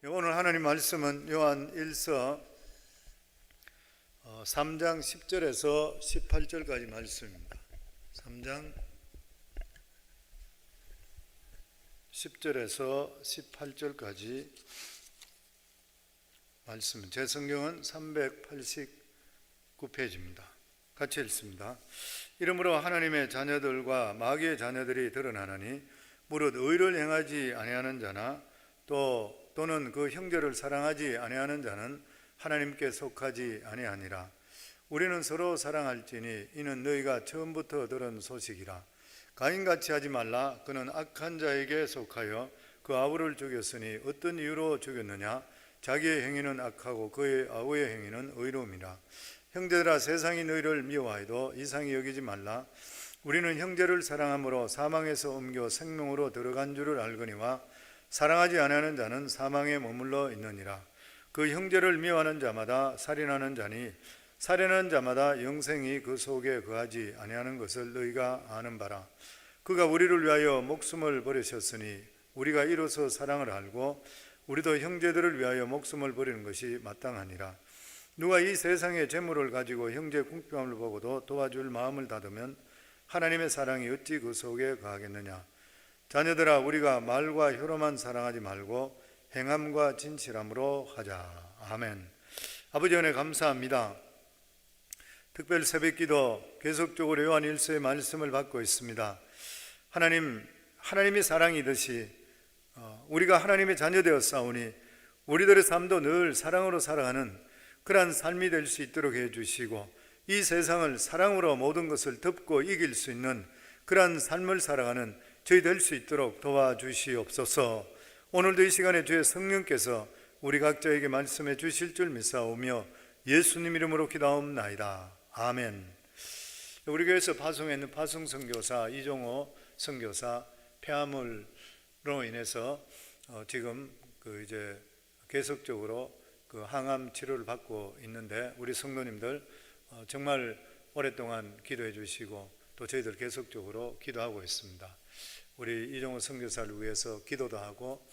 오늘 하나님 말씀은 요한 1서 3장 10절에서 18절까지 말씀입니다. 3장 10절에서 18절까지 말씀. 제 성경은 389페이지입니다. 같이 읽습니다. 이러므로 하나님의 자녀들과 마귀의 자녀들이 드러나나니 무릇 의를 행하지 아니하는 자나 또는 그 형제를 사랑하지 아니하는 자는 하나님께 속하지 아니하니라. 우리는 서로 사랑할지니 이는 너희가 처음부터 들은 소식이라. 가인같이 하지 말라. 그는 악한 자에게 속하여 그 아우를 죽였으니 어떤 이유로 죽였느냐? 자기의 행위는 악하고 그의 아우의 행위는 의로움이라. 형제들아, 세상이 너희를 미워하여도 이상히 여기지 말라. 우리는 형제를 사랑함으로 사망에서 옮겨 생명으로 들어간 줄을 알거니와 사랑하지 아니하는 자는 사망에 머물러 있느니라. 그 형제를 미워하는 자마다 살인하는 자니 살인하는 자마다 영생이 그 속에 거하지 아니하는 것을 너희가 아는 바라. 그가 우리를 위하여 목숨을 버리셨으니 우리가 이로써 사랑을 알고 우리도 형제들을 위하여 목숨을 버리는 것이 마땅하니라. 누가 이 세상의 재물을 가지고 형제 궁핍함을 보고도 도와줄 마음을 닫으면 하나님의 사랑이 어찌 그 속에 거하겠느냐. 자녀들아, 우리가 말과 혀로만 사랑하지 말고 행함과 진실함으로 하자. 아멘. 아버지 은혜 감사합니다. 특별 새벽기도 계속적으로 요한 1서의 말씀을 받고 있습니다. 하나님이 사랑이듯이 우리가 하나님의 자녀 되었사오니 우리들의 삶도 늘 사랑으로 살아가는 그러한 삶이 될 수 있도록 해주시고 이 세상을 사랑으로 모든 것을 덮고 이길 수 있는 그러한 삶을 살아가는 저희 될 수 있도록 도와주시옵소서. 오늘도 이 시간에 주의 성령께서 우리 각자에게 말씀해 주실 줄 믿사오며 예수님 이름으로 기도하옵나이다. 아멘. 우리 교회에서 파송해 있는 파송 선교사 이종호 선교사 폐암으로 인해서 지금 이제 계속적으로 항암 치료를 받고 있는데 우리 성도님들 정말 오랫동안 기도해 주시고 또 저희들 계속적으로 기도하고 있습니다. 우리 이종호 선교사를 위해서 기도도 하고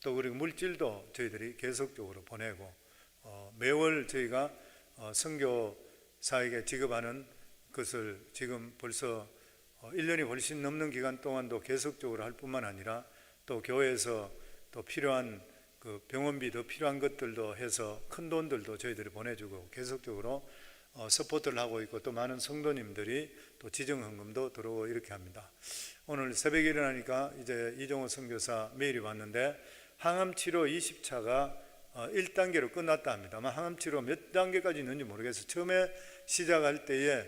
또 그리고 물질도 저희들이 계속적으로 보내고 매월 저희가 선교사에게 지급하는 것을 지금 벌써 1년이 훨씬 넘는 기간 동안도 계속적으로 할 뿐만 아니라 또 교회에서 또 필요한 병원비 더 필요한 것들도 해서 큰 돈들도 저희들이 보내주고 계속적으로 서포트를 하고 있고 또 많은 성도님들이 또 지정헌금도 들어오고 이렇게 합니다. 오늘 새벽에 일어나니까 이제 이종호 선교사 메일이 왔는데 항암치료 20차가 1단계로 끝났다 합니다. 아마 항암치료 몇 단계까지 있는지 모르겠어요. 처음에 시작할 때에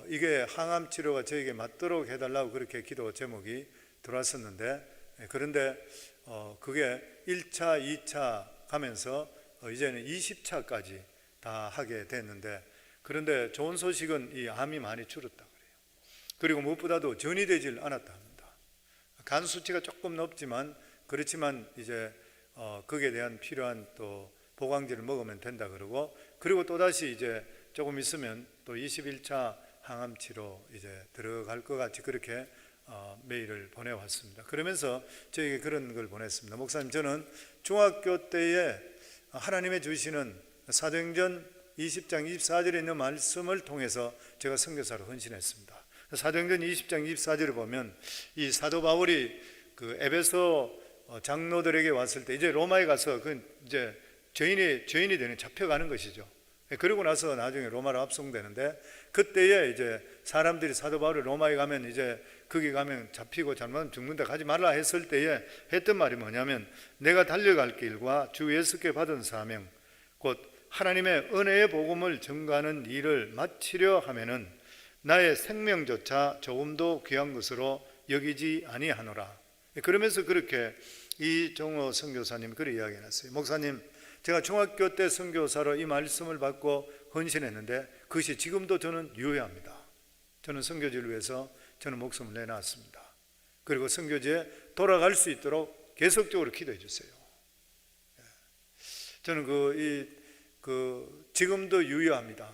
이게 항암치료가 저에게 맞도록 해달라고 그렇게 기도 제목이 들어왔었는데 그런데 그게 1차, 2차 가면서 이제는 20차까지 다 하게 됐는데 그런데 좋은 소식은 이 암이 많이 줄었다 그래요. 그리고 무엇보다도 전이 되질 않았다 합니다. 간 수치가 조금 높지만 그렇지만 이제 거기에 대한 필요한 또 보강제를 먹으면 된다 그러고 그리고 또다시 이제 조금 있으면 또 21차 항암치료 이제 들어갈 것 같이 그렇게 메일을 보내왔습니다. 그러면서 저에게 그런 걸 보냈습니다. 목사님, 저는 중학교 때에 하나님의 주시는 사도행전 20장 24절에 있는 말씀을 통해서 제가 선교사로 헌신했습니다. 사도행전 20장 24절을 보면 이 사도 바울이 에베소 장로들에게 왔을 때 이제 로마에 가서 이제 죄인이 되는 잡혀가는 것이죠. 그러고 나서 나중에 로마로 압송되는데 그때에 이제 사람들이 사도 바울이 로마에 가면 이제 거기 가면 잡히고 잘못하면 죽는다 가지 말라 했을 때에 했던 말이 뭐냐면 내가 달려갈 길과 주 예수께 받은 사명 곧 하나님의 은혜의 복음을 전가하는 일을 마치려 하면은 나의 생명조차 조금도 귀한 것으로 여기지 아니하노라. 그러면서 그렇게 이종호 선교사님 그렇게 이야기해놨어요. 목사님, 제가 중학교 때 선교사로 이 말씀을 받고 헌신했는데 그것이 지금도 저는 유효합니다. 저는 선교지를 위해서 저는 목숨을 내놨습니다. 그리고 선교지에 돌아갈 수 있도록 계속적으로 기도해 주세요. 저는 지금도 유효합니다.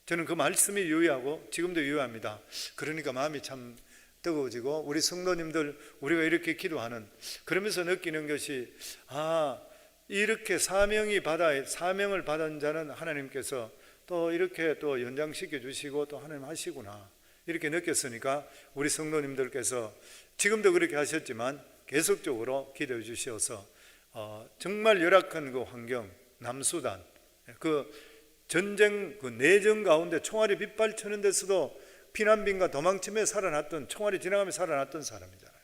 저는 그 말씀이 유효하고 지금도 유효합니다. 그러니까 마음이 참 뜨거워지고 우리 성도님들 우리가 이렇게 기도하는 그러면서 느끼는 것이 이렇게 사명을 받은 자는 하나님께서 또 이렇게 또 연장시켜 주시고 또 하나님 하시구나, 이렇게 느꼈으니까 우리 성도님들께서 지금도 그렇게 하셨지만 계속적으로 기도해 주셔서 정말 열악한 그 환경, 남수단, 그 전쟁, 그 내전 가운데 총알이 빗발치는 데서도 피난민과 도망치며 살아났던, 총알이 지나가며 살아났던 사람이잖아요.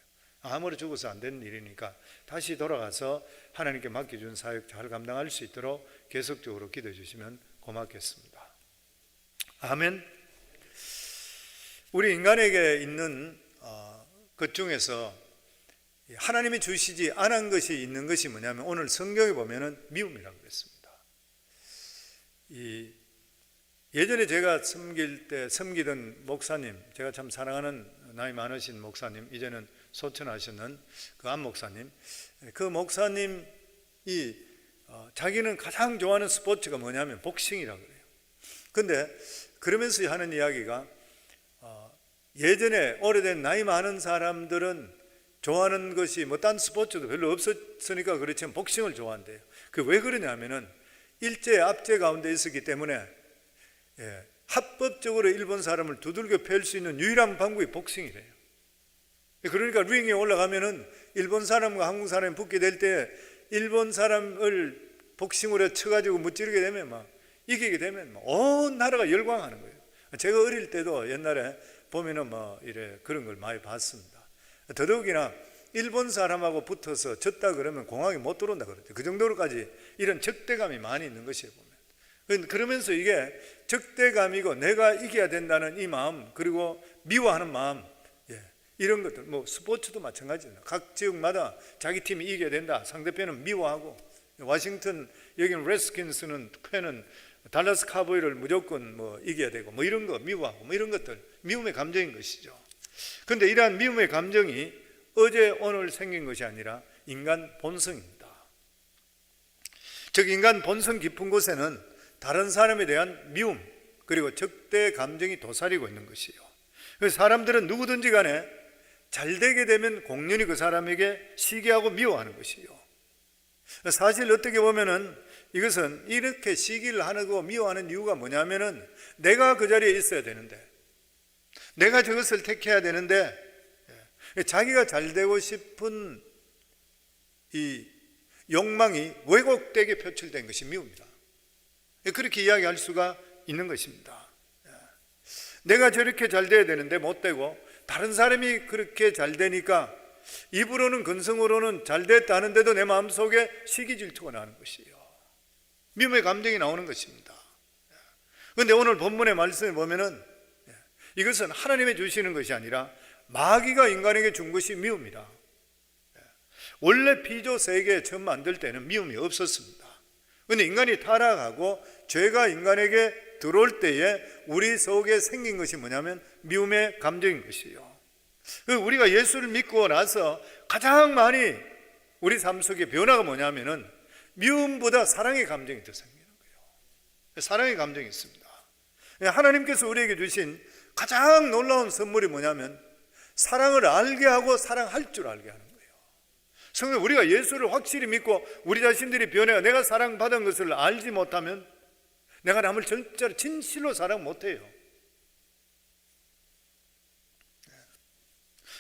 아무리 죽어서 안 되는 일이니까 다시 돌아가서 하나님께 맡겨준 사역 잘 감당할 수 있도록 계속적으로 기도해 주시면 고맙겠습니다. 아멘. 우리 인간에게 있는 것 중에서 하나님이 주시지 않은 것이 있는 것이 뭐냐면, 오늘 성경에 보면은 미움이라고 그랬습니다. 예전에 제가 섬기던 목사님, 제가 참 사랑하는 나이 많으신 목사님, 이제는 소천하셨는 그 안 목사님, 그 목사님이 자기는 가장 좋아하는 스포츠가 뭐냐면 복싱이라고 그래요. 근데 그러면서 하는 이야기가, 예전에 오래된 나이 많은 사람들은 좋아하는 것이 뭐 딴 스포츠도 별로 없었으니까 그렇지만 복싱을 좋아한대요. 그 왜 그러냐면은 일제 압제 가운데 있었기 때문에 합법적으로 일본 사람을 두들겨 팰 수 있는 유일한 방법이 복싱이래요. 그러니까 링에 올라가면은 일본 사람과 한국 사람이 붙게 될 때 일본 사람을 복싱으로 쳐가지고 무찌르게 되면 막 이기게 되면 온 나라가 열광하는 거예요. 제가 어릴 때도 옛날에 보면은 이래 그런 걸 많이 봤습니다. 더더욱이나 일본 사람하고 붙어서 졌다 그러면 공항에 못 들어온다 그랬죠. 그 정도로까지 이런 적대감이 많이 있는 것이에요, 보면. 그러면서 이게 적대감이고 내가 이겨야 된다는 이 마음, 그리고 미워하는 마음, 이런 것들, 뭐 스포츠도 마찬가지입니다. 각 지역마다 자기 팀이 이겨야 된다, 상대편은 미워하고, 워싱턴 여기는 레드스킨스는 팬은 달라스 카보이를 무조건 이겨야 되고 이런 거 미워하고 이런 것들, 미움의 감정인 것이죠. 그런데 이러한 미움의 감정이 어제 오늘 생긴 것이 아니라 인간 본성입니다. 즉 인간 본성 깊은 곳에는 다른 사람에 대한 미움, 그리고 적대 감정이 도사리고 있는 것이요. 그래서 사람들은 누구든지 간에 잘 되게 되면 공연히 그 사람에게 시기하고 미워하는 것이요. 사실 어떻게 보면은 이것은 이렇게 시기를 하고 미워하는 이유가 뭐냐면은 내가 그 자리에 있어야 되는데, 내가 저것을 택해야 되는데, 자기가 잘 되고 싶은 이 욕망이 왜곡되게 표출된 것이 미움이다. 그렇게 이야기할 수가 있는 것입니다. 내가 저렇게 잘 돼야 되는데 못 되고, 다른 사람이 그렇게 잘 되니까 입으로는 근성으로는 잘 됐다는데도 내 마음속에 시기 질투가 나는 것이에요. 미움의 감정이 나오는 것입니다. 그런데 오늘 본문의 말씀에 보면은 이것은 하나님이 주시는 것이 아니라 마귀가 인간에게 준 것이 미움이다. 원래 피조 세계 처음 만들 때는 미움이 없었습니다. 그런데 인간이 타락하고 죄가 인간에게 들어올 때에 우리 속에 생긴 것이 뭐냐면 미움의 감정인 것이요. 우리가 예수를 믿고 나서 가장 많이 우리 삶 속에 변화가 뭐냐면은 미움보다 사랑의 감정이 더 생기는 거예요. 사랑의 감정이 있습니다. 하나님께서 우리에게 주신 가장 놀라운 선물이 뭐냐면 사랑을 알게 하고 사랑할 줄 알게 하는 거예요. 성도, 우리가 예수를 확실히 믿고 우리 자신들이 변해가 내가 사랑받은 것을 알지 못하면 내가 남을 진실로 사랑 못해요.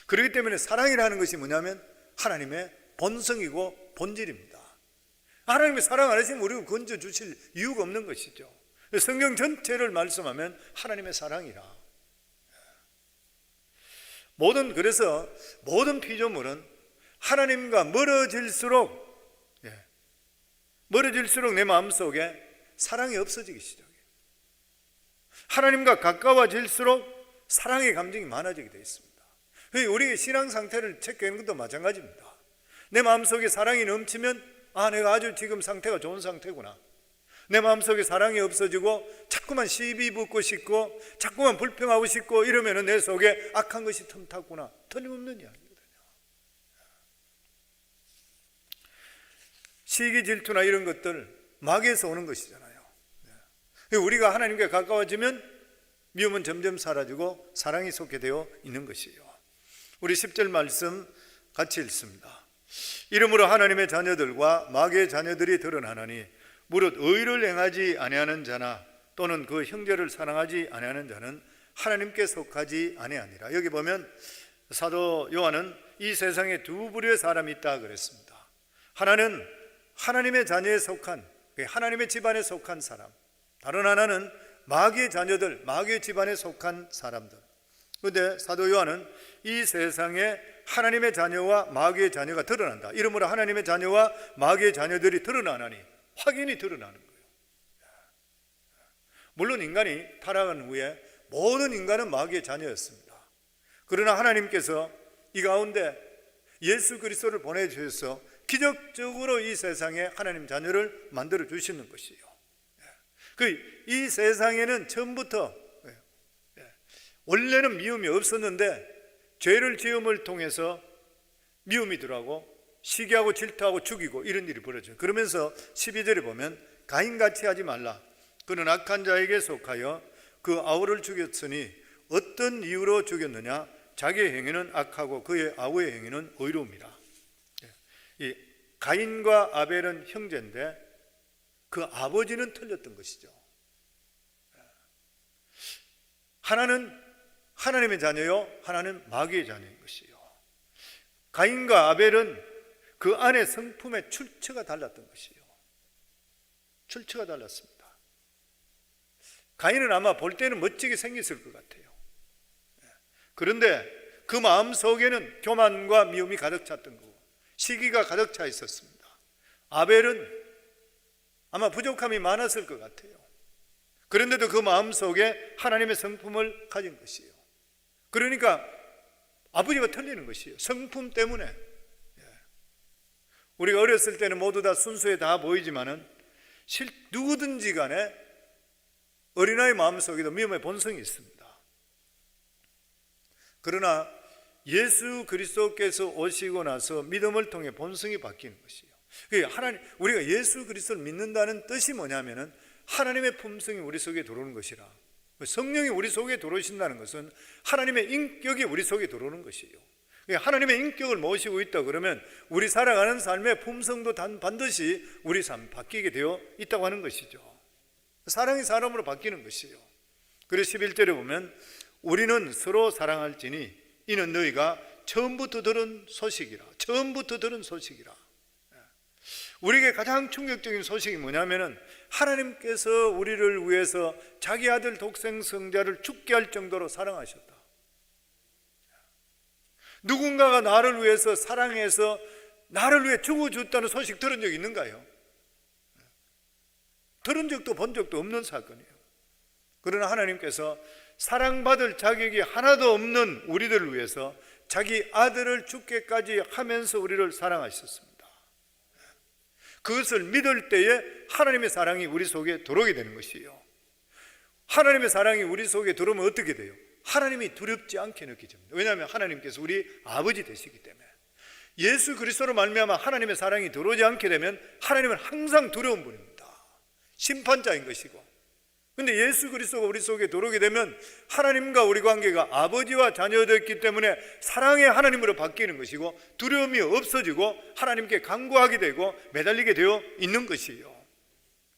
그렇기 때문에 사랑이라는 것이 뭐냐면 하나님의 본성이고 본질입니다. 하나님의 사랑 안 하시면 우리가 건져 주실 이유가 없는 것이죠. 성경 전체를 말씀하면 하나님의 사랑이라. 그래서 모든 피조물은 하나님과 멀어질수록 내 마음속에 사랑이 없어지기 시작해요. 하나님과 가까워질수록 사랑의 감정이 많아지게 되어 있습니다. 우리 신앙 상태를 체크하는 것도 마찬가지입니다. 내 마음속에 사랑이 넘치면 내가 아주 지금 상태가 좋은 상태구나. 내 마음속에 사랑이 없어지고 자꾸만 시비 붙고 싶고 자꾸만 불평하고 싶고 이러면 내 속에 악한 것이 틈탔구나. 틀림없는 이야기거든요. 시기 질투나 이런 것들 마귀에서 오는 것이잖아요. 우리가 하나님께 가까워지면 미움은 점점 사라지고 사랑이 솟게 되어 있는 것이에요. 우리 10절 말씀 같이 읽습니다. 이러므로 하나님의 자녀들과 마귀의 자녀들이 드러나나니 무릇 의를 행하지 아니하는 자나 또는 그 형제를 사랑하지 아니하는 자는 하나님께 속하지 아니하니라. 여기 보면 사도 요한은 이 세상에 두 부류의 사람이 있다 그랬습니다. 하나는 하나님의 자녀에 속한, 하나님의 집안에 속한 사람, 다른 하나는 마귀의 자녀들, 마귀의 집안에 속한 사람들. 그런데 사도 요한은 이 세상에 하나님의 자녀와 마귀의 자녀가 드러난다. 이러므로 하나님의 자녀와 마귀의 자녀들이 드러나나니, 확연히 드러나는 거예요. 물론 인간이 타락한 후에 모든 인간은 마귀의 자녀였습니다. 그러나 하나님께서 이 가운데 예수 그리스도를 보내주셔서 기적적으로 이 세상에 하나님 자녀를 만들어 주시는 것이에요. 이 세상에는 처음부터 원래는 미움이 없었는데 죄를 지음을 통해서 미움이 들어가고 시기하고 질투하고 죽이고 이런 일이 벌어져요. 그러면서 12절에 보면 가인같이 하지 말라. 그는 악한 자에게 속하여 그 아우를 죽였으니 어떤 이유로 죽였느냐? 자기의 행위는 악하고 그의 아우의 행위는 의로움이라. 이 가인과 아벨은 형제인데 그 아버지는 틀렸던 것이죠. 하나는 하나님의 자녀요, 하나는 마귀의 자녀인 것이요. 가인과 아벨은 그 안에 성품의 출처가 달랐던 것이요. 출처가 달랐습니다. 가인은 아마 볼 때는 멋지게 생겼을 것 같아요. 그런데 그 마음 속에는 교만과 미움이 가득 찼던 거고 시기가 가득 차 있었습니다. 아벨은 아마 부족함이 많았을 것 같아요. 그런데도 그 마음 속에 하나님의 성품을 가진 것이에요. 그러니까 아버지가 틀리는 것이에요. 성품 때문에. 우리가 어렸을 때는 모두 다 순수해 다 보이지만은 누구든지 간에 어린아이 마음속에도 미움의 본성이 있습니다. 그러나 예수 그리스도께서 오시고 나서 믿음을 통해 본성이 바뀌는 것이에요. 우리가 예수 그리스도를 믿는다는 뜻이 뭐냐면은 하나님의 품성이 우리 속에 들어오는 것이라. 성령이 우리 속에 들어오신다는 것은 하나님의 인격이 우리 속에 들어오는 것이에요. 하나님의 인격을 모시고 있다 그러면 우리 살아가는 삶의 품성도 반드시 우리 삶 바뀌게 되어 있다고 하는 것이죠. 사랑이 사람으로 바뀌는 것이에요. 그래서 11절에 보면 우리는 서로 사랑할지니 이는 너희가 처음부터 들은 소식이라. 처음부터 들은 소식이라. 우리에게 가장 충격적인 소식이 뭐냐면은 하나님께서 우리를 위해서 자기 아들 독생성자를 죽게 할 정도로 사랑하셨다. 누군가가 나를 위해서 사랑해서 나를 위해 죽어줬다는 소식 들은 적 있는가요? 들은 적도 본 적도 없는 사건이에요. 그러나 하나님께서 사랑받을 자격이 하나도 없는 우리들을 위해서 자기 아들을 죽게까지 하면서 우리를 사랑하셨습니다. 그것을 믿을 때에 하나님의 사랑이 우리 속에 들어오게 되는 것이에요. 하나님의 사랑이 우리 속에 들어오면 어떻게 돼요? 하나님이 두렵지 않게 느껴집니다. 왜냐하면 하나님께서 우리 아버지 되시기 때문에. 예수 그리스도로 말미암아 하나님의 사랑이 들어오지 않게 되면 하나님은 항상 두려운 분입니다. 심판자인 것이고. 그런데 예수 그리스도가 우리 속에 들어오게 되면 하나님과 우리 관계가 아버지와 자녀였기 때문에 사랑의 하나님으로 바뀌는 것이고 두려움이 없어지고 하나님께 간구하게 되고 매달리게 되어 있는 것이에요.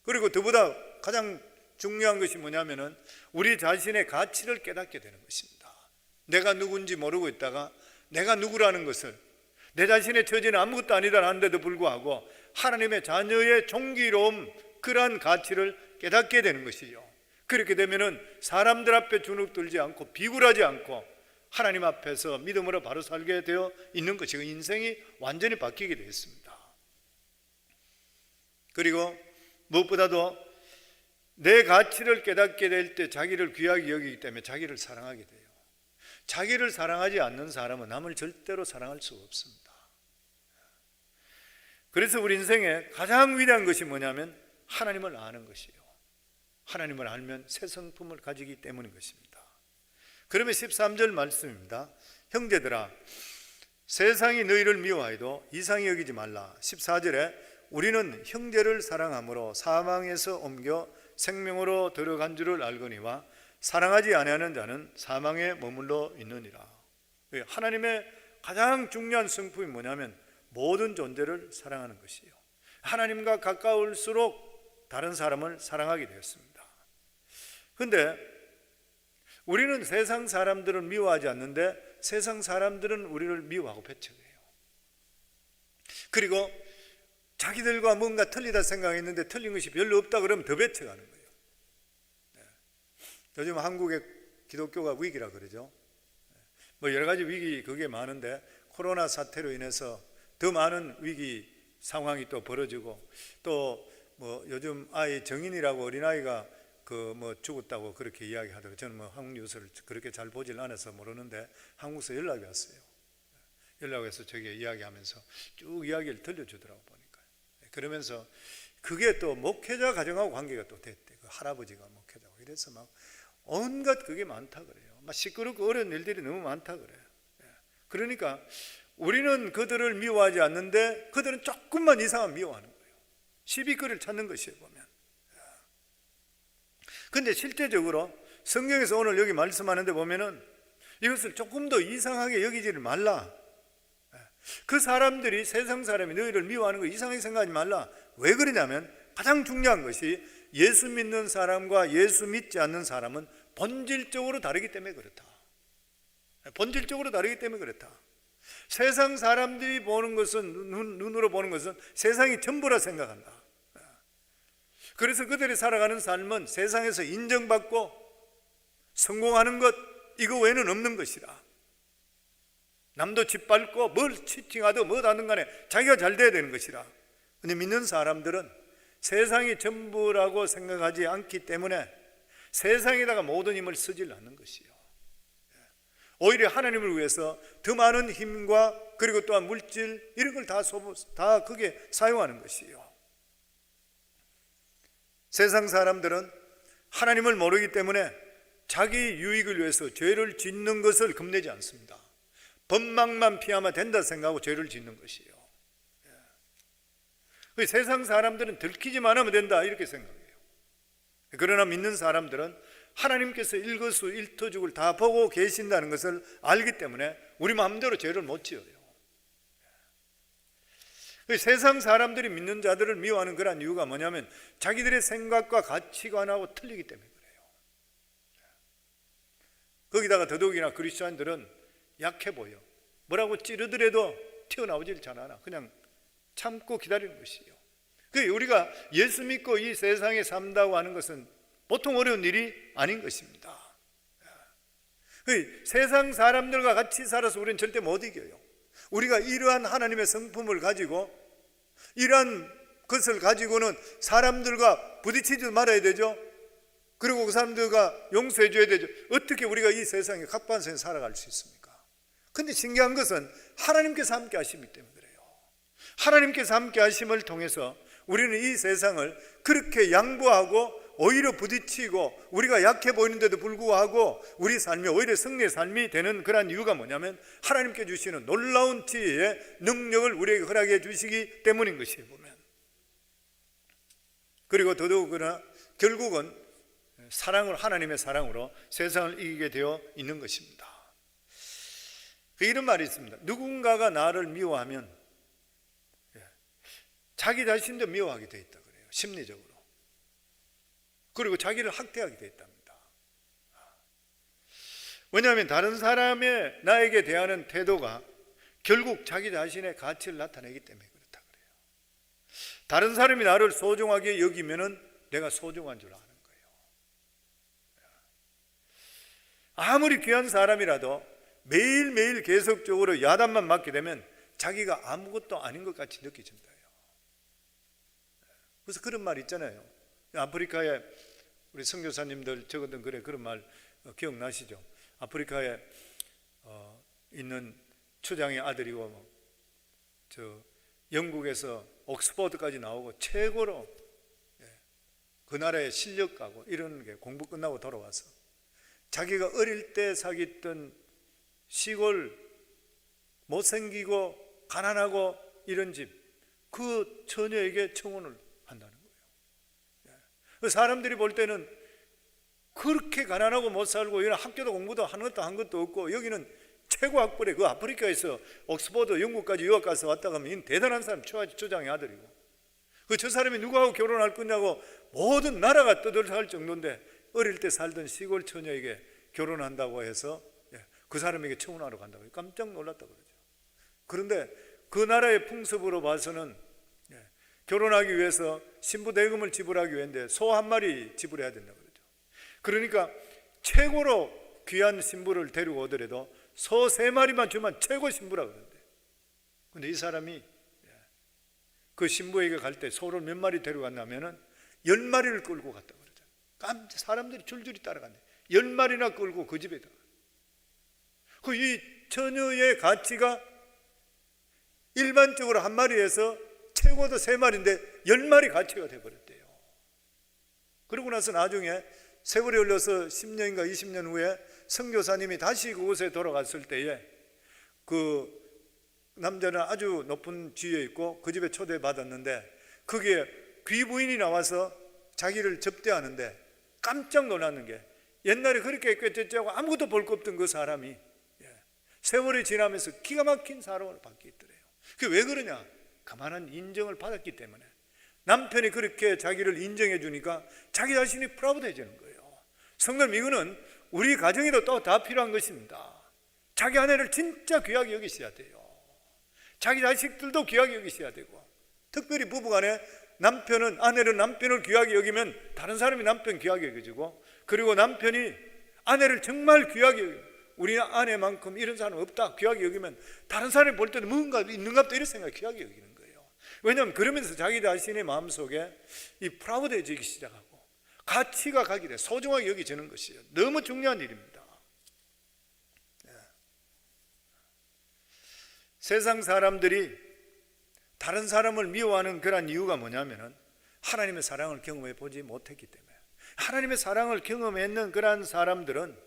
그리고 그보다 가장 중요한 것이 뭐냐면은 우리 자신의 가치를 깨닫게 되는 것입니다. 내가 누군지 모르고 있다가 내가 누구라는 것을, 내 자신의 처지는 아무것도 아니다라는데도 불구하고 하나님의 자녀의 존귀로움, 그러한 가치를 깨닫게 되는 것이죠. 그렇게 되면은 사람들 앞에 주눅들지 않고 비굴하지 않고 하나님 앞에서 믿음으로 바로 살게 되어 있는 것이고 인생이 완전히 바뀌게 되었습니다. 그리고 무엇보다도 내 가치를 깨닫게 될 때 자기를 귀하게 여기기 때문에 자기를 사랑하게 돼요. 자기를 사랑하지 않는 사람은 남을 절대로 사랑할 수가 없습니다. 그래서 우리 인생에 가장 위대한 것이 뭐냐면 하나님을 아는 것이에요. 하나님을 알면 새 성품을 가지기 때문인 것입니다. 그러면 13절 말씀입니다. 형제들아, 세상이 너희를 미워하여도 이상히 여기지 말라. 14절에 우리는 형제를 사랑함으로 사망에서 옮겨 생명으로 들어간 줄을 알거니와 사랑하지 아니하는 자는 사망에 머물러 있느니라. 하나님의 가장 중요한 성품이 뭐냐면 모든 존재를 사랑하는 것이요. 하나님과 가까울수록 다른 사람을 사랑하게 되었습니다. 그런데 우리는 세상 사람들을 미워하지 않는데 세상 사람들은 우리를 미워하고 배척해요. 그리고 자기들과 뭔가 틀리다 생각했는데 틀린 것이 별로 없다 그러면 더 배척하는 거예요. 요즘 한국의 기독교가 위기라 그러죠. 뭐 여러 가지 위기 그게 많은데 코로나 사태로 인해서 더 많은 위기 상황이 또 벌어지고 또 뭐 요즘 아이 정인이라고 어린아이가 그 뭐 죽었다고 그렇게 이야기하더라고요. 저는 뭐 한국 뉴스를 그렇게 잘 보질 않아서 모르는데 한국에서 연락이 왔어요. 연락해서 저게 이야기하면서 쭉 이야기를 들려주더라고 보니까. 그러면서 그게 또 목회자 가정하고 관계가 또 됐대. 그 할아버지가 목회자고 이래서 막 온갖 그게 많다 그래요. 막 시끄럽고 어려운 일들이 너무 많다 그래요. 그러니까 우리는 그들을 미워하지 않는데 그들은 조금만 이상한 미워하는 거예요. 시비거리를 찾는 것이에요 보면. 근데 실제적으로 성경에서 오늘 여기 말씀하는데 보면은 이것을 조금 더 이상하게 여기지를 말라. 그 사람들이 세상 사람이 너희를 미워하는 거 이상하게 생각하지 말라. 왜 그러냐면 가장 중요한 것이 예수 믿는 사람과 예수 믿지 않는 사람은 본질적으로 다르기 때문에 그렇다. 본질적으로 다르기 때문에 그렇다. 세상 사람들이 보는 것은 눈으로 보는 것은 세상이 전부라 생각한다. 그래서 그들이 살아가는 삶은 세상에서 인정받고 성공하는 것 이거 외에는 없는 것이라. 남도 짓밟고 뭘 치팅하든 뭐 하든 간에 자기가 잘 돼야 되는 것이라. 근데 믿는 사람들은 세상이 전부라고 생각하지 않기 때문에 세상에다가 모든 힘을 쓰질 않는 것이요. 오히려 하나님을 위해서 더 많은 힘과 그리고 또한 물질 이런 걸 다 크게 사용하는 것이요. 세상 사람들은 하나님을 모르기 때문에 자기 유익을 위해서 죄를 짓는 것을 겁내지 않습니다. 법망만 피하면 된다 생각하고 죄를 짓는 것이에요. 세상 사람들은 들키지만 하면 된다 이렇게 생각해요. 그러나 믿는 사람들은 하나님께서 일거수일투족을 다 보고 계신다는 것을 알기 때문에 우리 마음대로 죄를 못 지어요. 세상 사람들이 믿는 자들을 미워하는 그런 이유가 뭐냐면 자기들의 생각과 가치관하고 틀리기 때문에 그래요. 거기다가 더더욱이나 그리스도인들은 약해 보여. 뭐라고 찌르더라도 튀어나오질 잘 않아. 그냥 참고 기다리는 것이에요. 우리가 예수 믿고 이 세상에 산다고 하는 것은 보통 어려운 일이 아닌 것입니다. 세상 사람들과 같이 살아서 우리는 절대 못 이겨요. 우리가 이러한 하나님의 성품을 가지고 이러한 것을 가지고는 사람들과 부딪히지 말아야 되죠. 그리고 그 사람들과 용서해 줘야 되죠. 어떻게 우리가 이 세상에 각반성에 살아갈 수 있습니까? 근데 신기한 것은 하나님께서 함께 하시기 때문에 그래요. 하나님께서 함께 하심을 통해서 우리는 이 세상을 그렇게 양보하고 오히려 부딪히고 우리가 약해 보이는데도 불구하고 우리 삶이 오히려 승리의 삶이 되는 그런 이유가 뭐냐면 하나님께 주시는 놀라운 지혜의 능력을 우리에게 허락해 주시기 때문인 것이에요 보면. 그리고 더더욱이나 결국은 하나님의 사랑으로 세상을 이기게 되어 있는 것입니다. 이런 말이 있습니다. 누군가가 나를 미워하면 자기 자신도 미워하게 되어 있다 그래요. 심리적으로. 그리고 자기를 학대하게 되어 있답니다. 왜냐하면 다른 사람의 나에게 대하는 태도가 결국 자기 자신의 가치를 나타내기 때문에 그렇다 그래요. 다른 사람이 나를 소중하게 여기면은 내가 소중한 줄 아는 거예요. 아무리 귀한 사람이라도 매일매일 계속적으로 야단만 맞게 되면 자기가 아무것도 아닌 것 같이 느껴진다. 그래서 그런 말 있잖아요. 아프리카에 우리 선교사님들 적었던 글에 그런 말 기억나시죠? 아프리카에 있는 추장의 아들이고 영국에서 옥스퍼드까지 나오고 최고로 그 나라의 실력가고 이런 게 공부 끝나고 돌아와서 자기가 어릴 때 사귀었던 시골 못생기고 가난하고 이런 집 그 처녀에게 청혼을 한다는 거예요. 사람들이 볼 때는 그렇게 가난하고 못 살고 이런 학교도 공부도 한 것도 없고 여기는 최고 학벌에 그 아프리카에서 옥스퍼드 영국까지 유학 가서 왔다 가면 이 대단한 사람 초장의 아들이고, 저 사람이 누구하고 결혼할 거냐고 모든 나라가 떠들어갈 정도인데 어릴 때 살던 시골 처녀에게 결혼한다고 해서 그 사람에게 청혼하러 간다고 깜짝 놀랐다고 그러죠. 그런데 그 나라의 풍습으로 봐서는 결혼하기 위해서 신부 대금을 지불하기 위해인데 소 한 마리 지불해야 된다고 그러죠. 그러니까 최고로 귀한 신부를 데리고 오더라도 소 3마리만 주면 최고 신부라 그러는데, 근데 이 사람이 그 신부에게 갈 때 소를 몇 마리 데려갔냐면은 10마리를 끌고 갔다고 그러죠. 깜짝 사람들이 줄줄이 따라간대. 10마리나 끌고 그 집에다가. 이 처녀의 가치가 일반적으로 한 마리에서 최고도 3마리인데 10마리 가치가 돼버렸대요. 그러고 나서 나중에 세월이 흘러서 10년인가 20년 후에 선교사님이 다시 그곳에 돌아갔을 때에 그 남자는 아주 높은 지위에 있고 그 집에 초대받았는데 거기에 귀부인이 나와서 자기를 접대하는데 깜짝 놀랐는 게 옛날에 그렇게 꾀째째하고 아무것도 볼 거 없던 그 사람이 세월이 지나면서 기가 막힌 사람으로 바뀌었더래요. 그게 왜 그러냐? 그만한 인정을 받았기 때문에. 남편이 그렇게 자기를 인정해 주니까 자기 자신이 프라우드해지는 거예요. 성도님, 이거는 우리 가정에도 또 다 필요한 것입니다. 자기 아내를 진짜 귀하게 여기셔야 돼요. 자기 자식들도 귀하게 여기셔야 되고, 특별히 부부간에 남편은 아내는 남편을 귀하게 여기면 다른 사람이 남편 귀하게 여겨지고, 그리고 남편이 아내를 정말 귀하게 여기면 우리 아내만큼 이런 사람 없다 귀하게 여기면 다른 사람이 볼 때는 뭔가 있는가 보다 이런 생각이 귀하게 여기는 거예요. 왜냐하면 그러면서 자기 자신의 마음속에 이 프라우드해지기 시작하고 가치가 가게 돼 소중하게 여기지는 것이에요. 너무 중요한 일입니다. 세상 사람들이 다른 사람을 미워하는 그런 이유가 뭐냐면은 하나님의 사랑을 경험해 보지 못했기 때문에. 하나님의 사랑을 경험했는 그러한 사람들은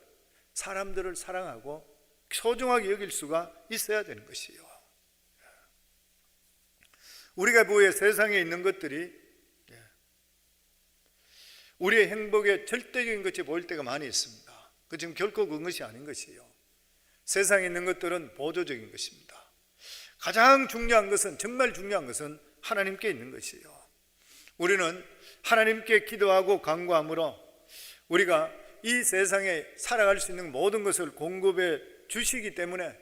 사람들을 사랑하고 소중하게 여길 수가 있어야 되는 것이에요. 우리가 보기에 세상에 있는 것들이 우리의 행복의 절대적인 것이 보일 때가 많이 있습니다. 그 지금 결코 그것이 아닌 것이에요. 세상에 있는 것들은 보조적인 것입니다. 가장 중요한 것은, 정말 중요한 것은 하나님께 있는 것이에요. 우리는 하나님께 기도하고 간구함으로 우리가 이 세상에 살아갈 수 있는 모든 것을 공급해 주시기 때문에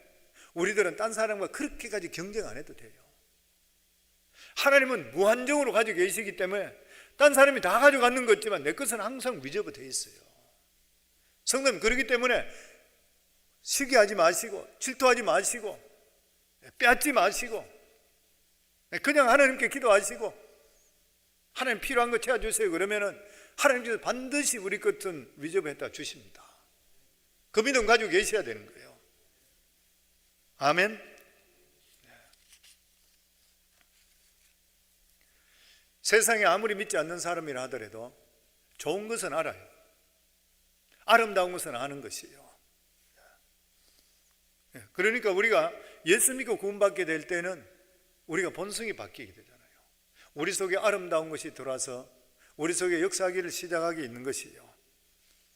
우리들은 딴 사람과 그렇게까지 경쟁 안 해도 돼요. 하나님은 무한정으로 가지고 계시기 때문에 딴 사람이 다 가져가는 것 같지만 내 것은 항상 리저브 되어 있어요. 성도님, 그렇기 때문에 시기하지 마시고 질투하지 마시고 빼앗지 마시고 그냥 하나님께 기도하시고 하나님 필요한 거 채워주세요. 그러면은 하나님께서 반드시 우리 것은 리저브했다 주십니다. 그 믿음 가지고 계셔야 되는 거예요. 아멘. 세상에 아무리 믿지 않는 사람이라 하더라도 좋은 것은 알아요. 아름다운 것은 아는 것이에요. 그러니까 우리가 예수 믿고 구원받게 될 때는 우리가 본성이 바뀌게 되잖아요. 우리 속에 아름다운 것이 들어와서 우리 속에 역사하기를 시작하게 있는 것이에요.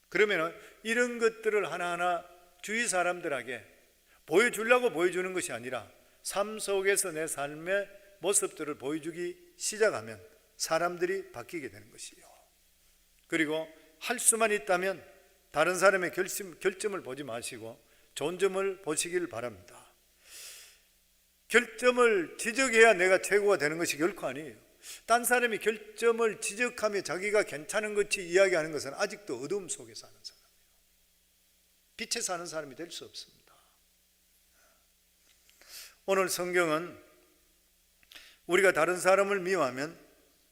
그러면 이런 것들을 하나하나 주위 사람들에게 보여주려고 보여주는 것이 아니라 삶 속에서 내 삶의 모습들을 보여주기 시작하면 사람들이 바뀌게 되는 것이에요. 그리고 할 수만 있다면 다른 사람의 결점을 보지 마시고 좋은 점을 보시길 바랍니다. 결점을 지적해야 내가 최고가 되는 것이 결코 아니에요. 딴 사람이 결점을 지적하며 자기가 괜찮은 것이 이야기하는 것은 아직도 어두움 속에 사는 사람이에요. 빛에 사는 사람이 될 수 없습니다. 오늘 성경은 우리가 다른 사람을 미워하면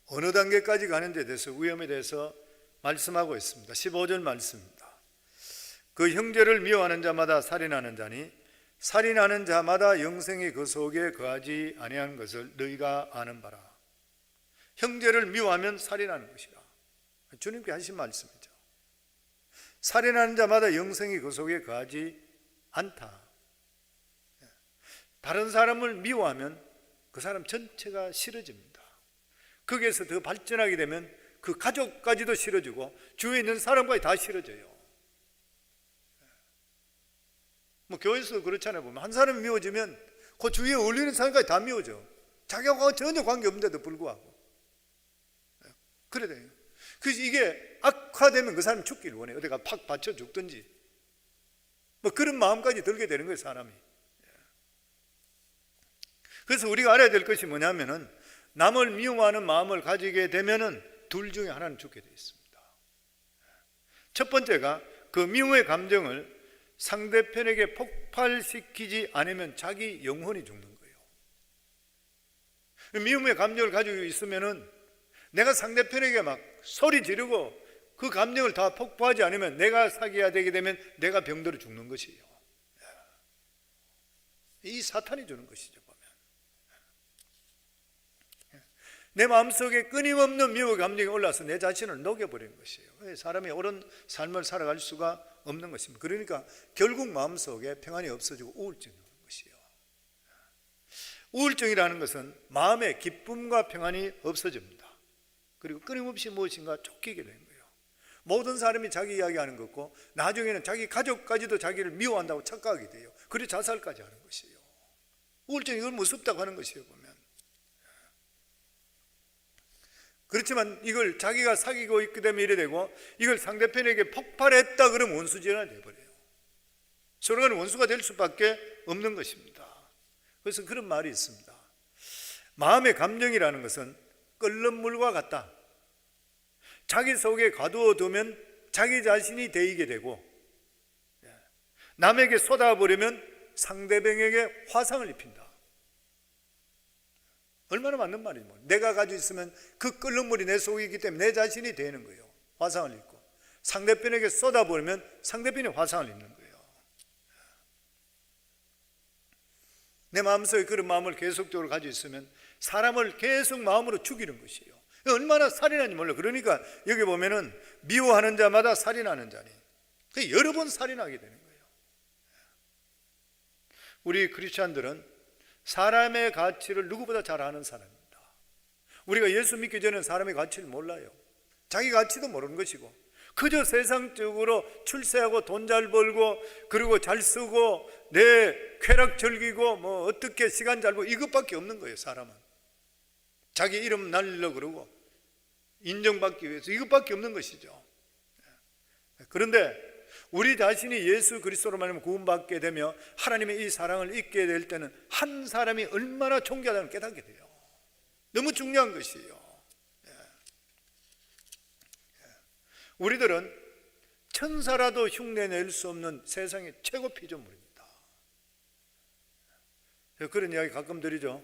어느 단계까지 가는지에 대해서 위험에 대해서 말씀하고 있습니다. 15절 말씀입니다. 그 형제를 미워하는 자마다 살인하는 자니 살인하는 자마다 영생이 그 속에 거하지 아니하는 것을 너희가 아는 바라. 형제를 미워하면 살인하는 것이라. 주님께 하신 말씀이죠. 살인하는 자마다 영생이 그 속에 거하지 않다. 다른 사람을 미워하면 그 사람 전체가 싫어집니다. 거기에서 더 발전하게 되면 그 가족까지도 싫어지고 주위에 있는 사람까지 다 싫어져요. 뭐 교회에서도 그렇잖아요. 보면 한 사람이 미워지면 그 주위에 어울리는 사람까지 다 미워져. 자기하고 전혀 관계없는데도 불구하고. 그래 돼요. 그래서 이게 악화되면 그 사람이 죽기를 원해요. 어디가 팍 받쳐 죽든지 뭐 그런 마음까지 들게 되는 거예요, 사람이. 그래서 우리가 알아야 될 것이 뭐냐면은 남을 미워하는 마음을 가지게 되면은 둘 중에 하나는 죽게 되어 있습니다. 첫 번째가 그 미움의 감정을 상대편에게 폭발시키지 않으면 자기 영혼이 죽는 거예요. 미움의 감정을 가지고 있으면은 내가 상대편에게 막 소리 지르고 그 감정을 다 폭발하지 않으면 내가 사귀어야 되게 되면 내가 병들어 죽는 것이에요. 이 사탄이 주는 것이죠. 내 마음속에 끊임없는 미움의 감정이 올라서 내 자신을 녹여버리는 것이에요. 사람이 옳은 삶을 살아갈 수가 없는 것입니다. 그러니까 결국 마음속에 평안이 없어지고 우울증이 오는 것이에요. 우울증이라는 것은 마음의 기쁨과 평안이 없어집니다. 그리고 끊임없이 무엇인가 쫓기게 되는 거예요. 모든 사람이 자기 이야기하는 것고 나중에는 자기 가족까지도 자기를 미워한다고 착각하게 돼요. 그리고 자살까지 하는 것이에요. 우울증이 이걸 무섭다고 하는 것이에요. 보면. 그렇지만 이걸 자기가 사귀고 있게 되면 이래 되고 이걸 상대편에게 폭발했다 그러면 원수질환이 되어버려요. 서로가 원수가 될 수밖에 없는 것입니다. 그래서 그런 말이 있습니다. 마음의 감정이라는 것은 끓는 물과 같다. 자기 속에 가두어 두면 자기 자신이 데이게 되고 남에게 쏟아버리면 상대방에게 화상을 입힌다. 얼마나 맞는 말이지. 내가 가지고 있으면 그 끓는 물이 내 속에 있기 때문에 내 자신이 되는 거예요. 화상을 입고 상대편에게 쏟아버리면 상대편이 화상을 입는 거예요. 내 마음속에 그런 마음을 계속적으로 가지고 있으면 사람을 계속 마음으로 죽이는 것이에요. 얼마나 살인하는지 몰라. 그러니까 여기 보면은 미워하는 자마다 살인하는 자니 여러 번 살인하게 되는 거예요. 우리 크리스찬들은 사람의 가치를 누구보다 잘 아는 사람입니다. 우리가 예수 믿기 전에는 사람의 가치를 몰라요. 자기 가치도 모르는 것이고 그저 세상적으로 출세하고 돈 잘 벌고 그리고 잘 쓰고 내 쾌락 즐기고 뭐 어떻게 시간 잘 벌고 이것밖에 없는 거예요. 사람은 자기 이름 날리려고 그러고 인정받기 위해서 이것밖에 없는 것이죠. 그런데 우리 자신이 예수 그리스도로 말하면 구원받게 되며 하나님의 이 사랑을 잊게 될 때는 한 사람이 얼마나 존귀하다는 걸 깨닫게 돼요. 너무 중요한 것이에요. 우리들은 천사라도 흉내낼 수 없는 세상의 최고 피조물입니다. 그런 이야기 가끔 드리죠.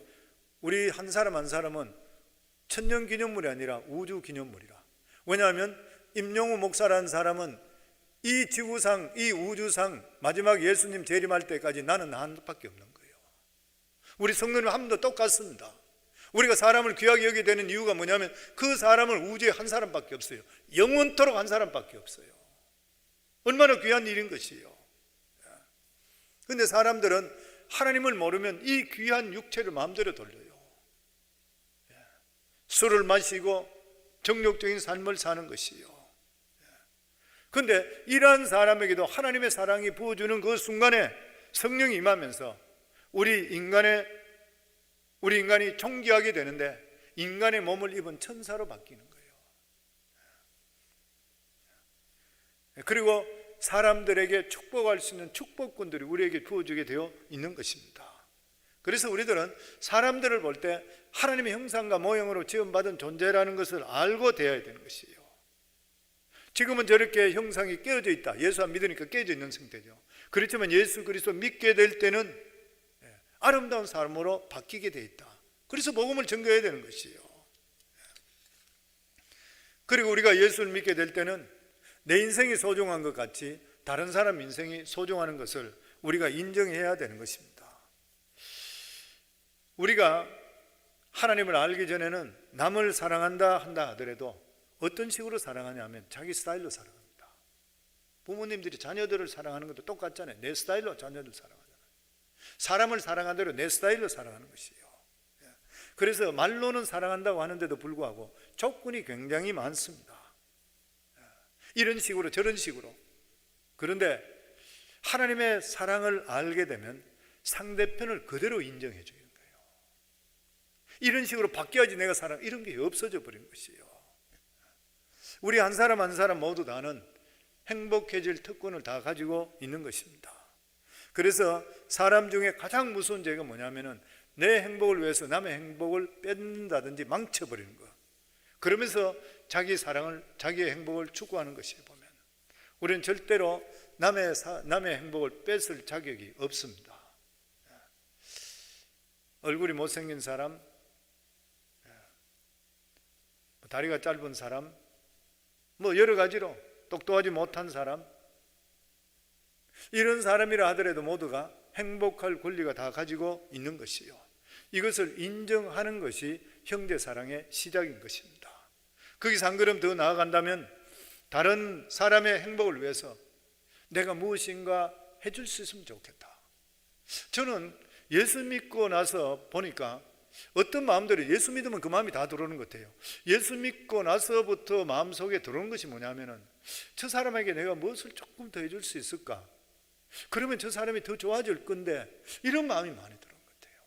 우리 한 사람 한 사람은 천년기념물이 아니라 우주기념물이라. 왜냐하면 임영우 목사라는 사람은 이 지구상, 이 우주상 마지막 예수님 재림할 때까지 나는 하나밖에 없는 거예요. 우리 성도님 한 분도 똑같습니다. 우리가 사람을 귀하게 여기게 되는 이유가 뭐냐면 그 사람은 우주에 한 사람밖에 없어요. 영원토록 한 사람밖에 없어요. 얼마나 귀한 일인 것이에요. 그런데 사람들은 하나님을 모르면 이 귀한 육체를 마음대로 돌려요. 술을 마시고 정욕적인 삶을 사는 것이요. 그런데 이러한 사람에게도 하나님의 사랑이 부어주는 그 순간에 성령이 임하면서 우리 인간이 존귀하게 되는데 인간의 몸을 입은 천사로 바뀌는 거예요. 그리고 사람들에게 축복할 수 있는 축복꾼들이 우리에게 주어지게 되어 있는 것입니다. 그래서 우리들은 사람들을 볼 때 하나님의 형상과 모형으로 지음받은 존재라는 것을 알고 대해야 되는 것이에요. 지금은 저렇게 형상이 깨어져 있다. 예수 안 믿으니까 깨어져 있는 상태죠. 그렇지만 예수 그리스도 믿게 될 때는 아름다운 삶으로 바뀌게 돼 있다. 그래서 복음을 전거해야 되는 것이에요. 그리고 우리가 예수를 믿게 될 때는 내 인생이 소중한 것 같이 다른 사람 인생이 소중한 것을 우리가 인정해야 되는 것입니다. 우리가 하나님을 알기 전에는 남을 사랑한다 한다 하더라도 어떤 식으로 사랑하냐면 자기 스타일로 사랑합니다. 부모님들이 자녀들을 사랑하는 것도 똑같잖아요. 내 스타일로 자녀들 사랑하잖아요. 사람을 사랑하는 대로 내 스타일로 사랑하는 것이에요. 그래서 말로는 사랑한다고 하는데도 불구하고 조건이 굉장히 많습니다. 이런 식으로 저런 식으로. 그런데 하나님의 사랑을 알게 되면 상대편을 그대로 인정해 주는 거예요. 이런 식으로 바뀌어야지 내가 사랑, 이런 게 없어져 버린 것이에요. 우리 한 사람 한 사람 모두 다는 행복해질 특권을 다 가지고 있는 것입니다. 그래서 사람 중에 가장 무서운 죄가 뭐냐면은 내 행복을 위해서 남의 행복을 뺏는다든지 망쳐버리는 것. 그러면서 자기 사랑을, 자기의 행복을 추구하는 것이에요. 보면 우리는 절대로 남의 행복을 뺏을 자격이 없습니다. 얼굴이 못생긴 사람, 다리가 짧은 사람, 여러 가지로 똑똑하지 못한 사람, 이런 사람이라 하더라도 모두가 행복할 권리가 다 가지고 있는 것이요, 이것을 인정하는 것이 형제사랑의 시작인 것입니다. 거기서 한 걸음 더 나아간다면 다른 사람의 행복을 위해서 내가 무엇인가 해줄 수 있으면 좋겠다. 저는 예수 믿고 나서 보니까 어떤 마음들이, 예수 믿으면 그 마음이 다 들어오는 것 같아요. 예수 믿고 나서부터 마음속에 들어오는 것이 뭐냐면은 저 사람에게 내가 무엇을 조금 더 해줄 수 있을까? 그러면 저 사람이 더 좋아질 건데, 이런 마음이 많이 들어온 것 같아요.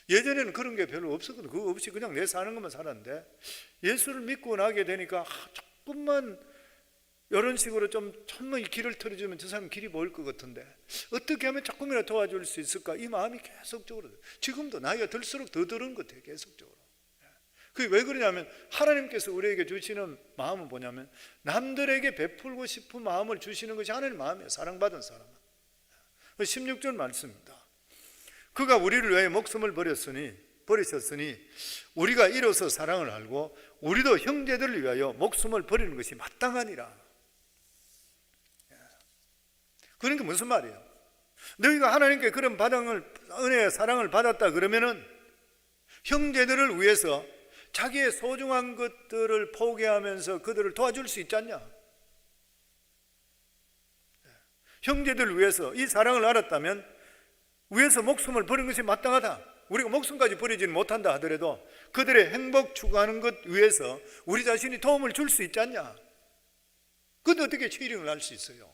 예전에는 그런 게 별로 없었거든요. 그거 없이 그냥 내 사는 것만 살았는데 예수를 믿고 나게 되니까 조금만 이런 식으로 조금만 이 길을 털어주면 저 사람 길이 보일 것 같은데 어떻게 하면 조금이라도 도와줄 수 있을까? 이 마음이 계속적으로, 지금도 나이가 들수록 더 들은 것 같아요. 계속적으로. 그게 왜 그러냐면 하나님께서 우리에게 주시는 마음은 뭐냐면 남들에게 베풀고 싶은 마음을 주시는 것이 하나님의 마음이에요. 사랑받은 사람은. 16절 말씀입니다. 그가 우리를 위하여 목숨을 버리셨으니 우리가 이로써 사랑을 알고 우리도 형제들을 위하여 목숨을 버리는 것이 마땅하니라. 그러니까 무슨 말이에요? 너희가 하나님께 그런 은혜의 사랑을 받았다 그러면은 형제들을 위해서 자기의 소중한 것들을 포기하면서 그들을 도와줄 수 있지 않냐? 형제들을 위해서 이 사랑을 알았다면 위해서 목숨을 버리는 것이 마땅하다. 우리가 목숨까지 버리지는 못한다 하더라도 그들의 행복 추구하는 것 위해서 우리 자신이 도움을 줄 수 있지 않냐? 그런데 어떻게 치료를 할 수 있어요?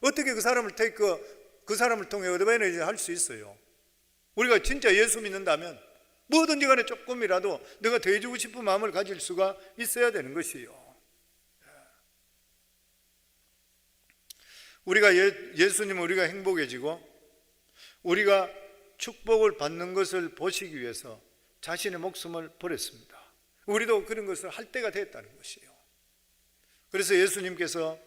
어떻게 그 사람을 통해 얻어내지 할 수 있어요? 우리가 진짜 예수 믿는다면 뭐든지 간에 조금이라도 내가 대해주고 싶은 마음을 가질 수가 있어야 되는 것이에요. 예수님은 우리가 행복해지고 우리가 축복을 받는 것을 보시기 위해서 자신의 목숨을 버렸습니다. 우리도 그런 것을 할 때가 됐다는 것이에요. 그래서 예수님께서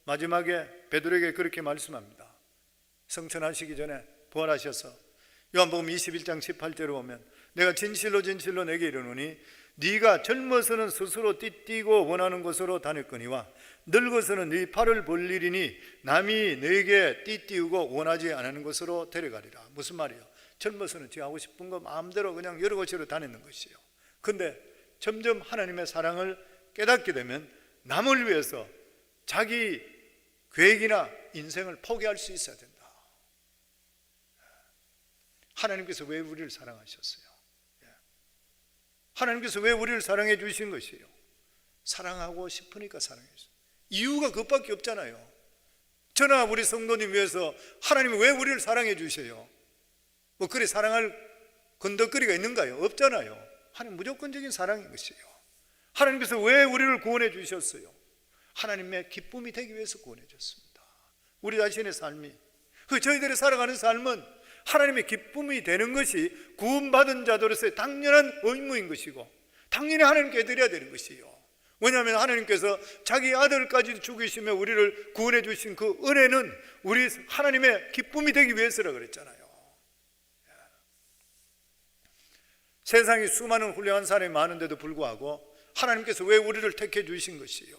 마지막에 베드로에게 그렇게 말씀합니다. 성천하시기 전에 부활하셔서 요한복음 21장 18절에 보면 내가 진실로 진실로 내게 이르노니 네가 젊어서는 스스로 띠띠고 원하는 곳으로 다녔거니와 늙어서는 네 팔을 벌리리니 남이 너에게 띠띠우고 원하지 않는 곳으로 데려가리라. 무슨 말이에요? 젊어서는 지가 하고 싶은 거 마음대로 그냥 여러 곳으로 다니는 것이에요. 그런데 점점 하나님의 사랑을 깨닫게 되면 남을 위해서 자기 계획이나 인생을 포기할 수 있어야 된다. 하나님께서 왜 우리를 사랑하셨어요? 하나님께서 왜 우리를 사랑해 주신 것이에요? 사랑하고 싶으니까 사랑해 주셨어요. 이유가 그것밖에 없잖아요. 저나 우리 성도님 위해서 하나님이 왜 우리를 사랑해 주셔요? 그래 사랑할 건덕거리가 있는가요? 없잖아요. 하나님 무조건적인 사랑인 것이에요. 하나님께서 왜 우리를 구원해 주셨어요? 하나님의 기쁨이 되기 위해서 구원해 줬습니다. 우리 자신의 삶이, 저희들이 살아가는 삶은 하나님의 기쁨이 되는 것이 구원받은 자들로서의 당연한 의무인 것이고 당연히 하나님께 드려야 되는 것이에요. 왜냐하면 하나님께서 자기 아들까지 죽이시며 우리를 구원해 주신 그 은혜는 우리 하나님의 기쁨이 되기 위해서라 그랬잖아요. 세상에 수많은 훌륭한 사람이 많은데도 불구하고 하나님께서 왜 우리를 택해 주신 것이요?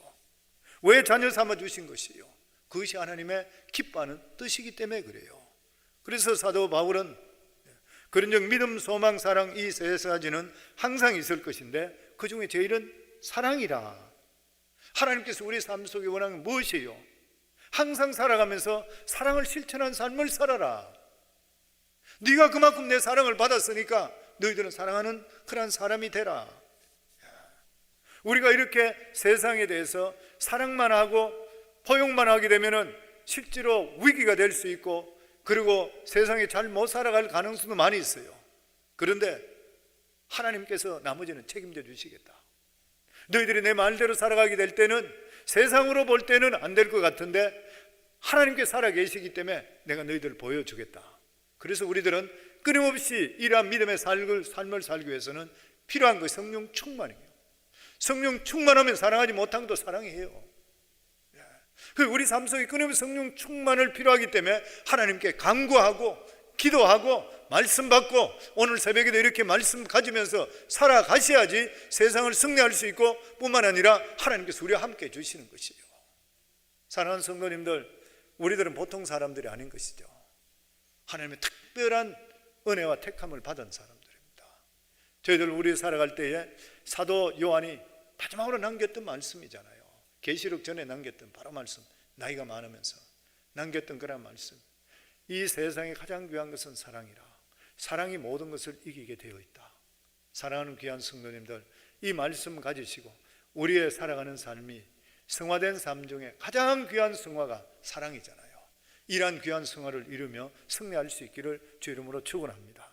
왜 자녀 삼아 주신 것이요? 그것이 하나님의 기뻐하는 뜻이기 때문에 그래요. 그래서 사도 바울은 그런즉 믿음, 소망, 사랑 이 세 가지는 항상 있을 것인데 그 중에 제일은 사랑이라. 하나님께서 우리 삶 속에 원하는 무엇이에요? 항상 살아가면서 사랑을 실천한 삶을 살아라. 네가 그만큼 내 사랑을 받았으니까 너희들은 사랑하는 그런 사람이 되라. 우리가 이렇게 세상에 대해서 사랑만 하고 포용만 하게 되면은 실제로 위기가 될 수 있고, 그리고 세상에 잘 못 살아갈 가능성도 많이 있어요. 그런데 하나님께서 나머지는 책임져 주시겠다. 너희들이 내 말대로 살아가게 될 때는, 세상으로 볼 때는 안 될 것 같은데 하나님께 살아 계시기 때문에 내가 너희들을 보여주겠다. 그래서 우리들은 끊임없이 이러한 믿음의 삶을 살기 위해서는 필요한 그 성령 충만이에요. 성령 충만하면 사랑하지 못한 것도 사랑해요. 우리 삶 속에 끊임없이 성령 충만을 필요하기 때문에 하나님께 간구하고 기도하고 말씀 받고, 오늘 새벽에도 이렇게 말씀 가지면서 살아가셔야지 세상을 승리할 수 있고, 뿐만 아니라 하나님께서 우리와 함께 해주시는 것이에요. 사랑하는 성도님들, 우리들은 보통 사람들이 아닌 것이죠. 하나님의 특별한 은혜와 택함을 받은 사람들입니다. 저희들 우리 살아갈 때에 사도 요한이 마지막으로 남겼던 말씀이잖아요. 계시록 전에 남겼던 바로 말씀, 나이가 많으면서 남겼던 그런 말씀. 이 세상에 가장 귀한 것은 사랑이라. 사랑이 모든 것을 이기게 되어 있다. 사랑하는 귀한 성도님들, 이 말씀 가지시고 우리의 살아가는 삶이 성화된 삶 중에 가장 귀한 성화가 사랑이잖아요. 이러한 귀한 성화를 이루며 승리할 수 있기를 주 이름으로 축원합니다.